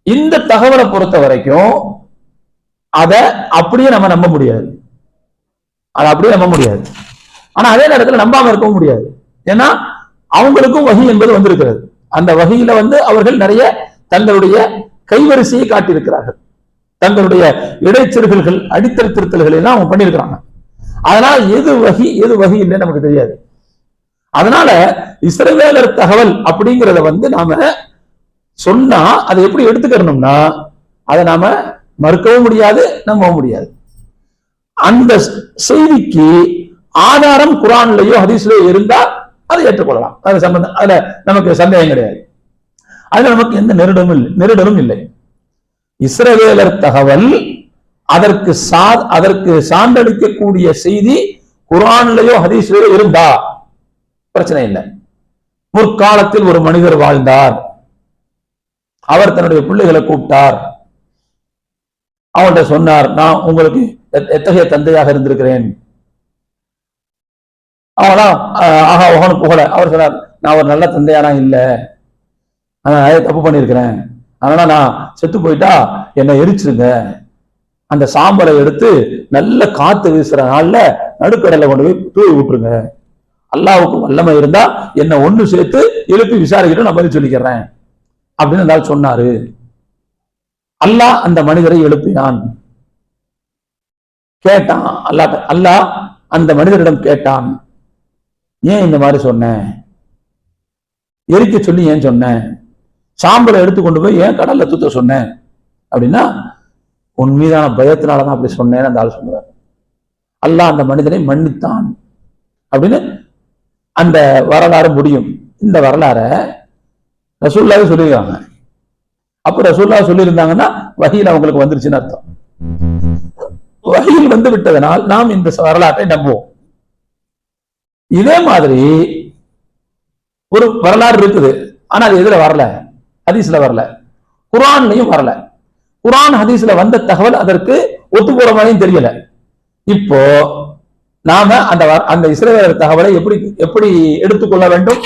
இந்த தகவலை பொறுத்த வரைக்கும் அதை அப்படியே நம்ம நம்ப முடியாது. அதை அப்படியே நம்ப முடியாது. ஆனா அதே நேரத்தில் நம்பாம இருக்கவும் முடியாது. ஏன்னா அவங்களுக்கும் வகி என்பது வந்திருக்கிறது. அந்த வகையில அவர்கள் நிறைய தங்களுடைய கைவரிசையை காட்டியிருக்கிறார்கள். தங்களுடைய இடைச்செருகல்கள் அடித்தல் திருத்தல்கள் எல்லாம் அவங்க பண்ணியிருக்கிறாங்க. அதனால எது வகி இல்லைன்னு நமக்கு தெரியாது. அதனால இஸ்ரவேலர் தகவல் அப்படிங்கிறத நாம சொன்னா அதை எப்படி எடுத்துக்கணும்னா அதை நாம மறுக்கவும் முடியாது, நம்பவும் முடியாது. அந்த செய்திக்கு ஆதாரம் குர்ஆன்லயோ ஹதீஸ்லயோ இருந்தா அதை ஏற்றுக்கொள்ளலாம். அது சம்பந்தம், அதுல நமக்கு சந்தேகம் கிடையாது. அதுல நமக்கு எந்த நெருடலும் இல்லை. இஸ்ரவேலர் தகவல் அதற்கு சான்றளிக்கக்கூடிய செய்தி குர்ஆன்லயோ ஹதீஸ்லயோ இருந்தா பிரச்சனை இல்லை. முற்காலத்தில் ஒரு மனிதர் வாழ்ந்தார், அவர் தன்னுடைய பிள்ளைகளை கூப்பிட்டார், அவன்கிட்ட சொன்னார், நான் உங்களுக்கு எத்தகைய தந்தையாக இருந்திருக்கிறேன். அவங்களாம் ஆஹா ஓகனு புகழ. அவர் சொன்னார், நான் ஒரு நல்ல தந்தையானா இல்ல, தப்பு பண்ணியிருக்கிறேன், அதனால நான் செத்து போயிட்டா என்னை எரிச்சிருங்க, அந்த சாம்பலை எடுத்து நல்ல காத்து வீசுற நாள்ல நடுக்கடலை கொண்டு போய் தூவி விட்டுருங்க, அல்லாவுக்கு வல்லமை இருந்தா என்னை ஒண்ணு சேர்த்து எழுப்பி விசாரிக்கிட்டு நான் பதில் சொல்லிக்கிறேன் அப்படின்னு அந்த சொன்னாரு. அல்லாஹ் அந்த மனிதரை எழுப்பினான். கேட்டான் அல்லாஹ் அந்த மனிதரிடம் கேட்டான், ஏன் இந்த மாதிரி சொன்ன, எரிக்க சொல்லி ஏன் சொன்ன, சாம்பலை எடுத்து கொண்டு போய் ஏன் கடல்ல தூத்த சொன்னேன் அப்படின்னா, உன் மீதான பயத்தினாலதான் அப்படி சொன்னேன்னு அந்த ஆள் சொல்லுவார். அல்லாஹ் அந்த மனிதனை மன்னித்தான் அப்படின்னு அந்த வரலாறு முடியும். இந்த வரலாற ரசூலுல்லாஹ் சொல்லியிருக்காங்க. அப்ப ரசூலுல்லாஹ் சொல்லியிருந்தாங்கன்னா வஹீல் அவங்களுக்கு வந்துருச்சுன்னு அர்த்தம். வஹீல் வந்து விட்டதனால் நாம் இந்த வரலாற்றை நம்புவோம். இதே மாதிரி ஒரு வரலாறு இருக்குது, ஆனா அது எதுல வரல, ஹதீஸ்ல வரல, குர்ஆன்லயும் வரல. குர்ஆன் ஹதீஸ்ல வந்த தகவல் அதற்கு ஒத்து போற மாதிரியும் தெரியல. இப்போ நாம அந்த இஸ்ரவேலர் தகவலை எப்படி எடுத்துக்கொள்ள வேண்டும்?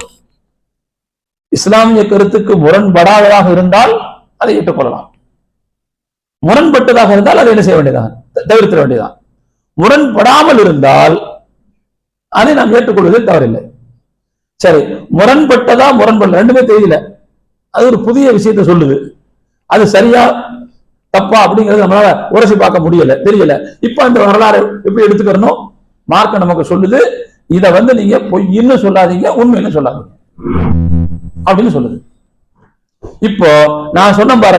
இஸ்லாமிய கருத்துக்கு முரண்படாததாக இருந்தால் அதை ஏற்றுக்கொள்ளலாம். முரண்பட்டதாக இருந்தால் அதை என்ன செய்ய வேண்டியதான், தவிர்த்திட வேண்டியதான். முரண்படாமல் இருந்தால் அதை நாம் ஏற்றுக்கொள்வதில் தவறில்லை. சரி, முரண்பட்டதா முரண்படல ரெண்டுமே தெரியல, அது ஒரு புதிய விஷயத்தை சொல்லுது, அது சரியா தப்பா அப்படிங்கிறது நம்மளால உரசி பார்க்க முடியல, தெரியல. இப்ப அந்த வரலாறு எப்படி எடுத்துக்கணும்? மார்க்க நமக்கு சொல்லுது, இதை நீங்க பொய்ன்னு சொல்லாதீங்க, உண்மைன்னு சொல்லாதீங்க அப்படின்னு சொல்லுது. இப்போ நான் சொன்ன பாருங்க.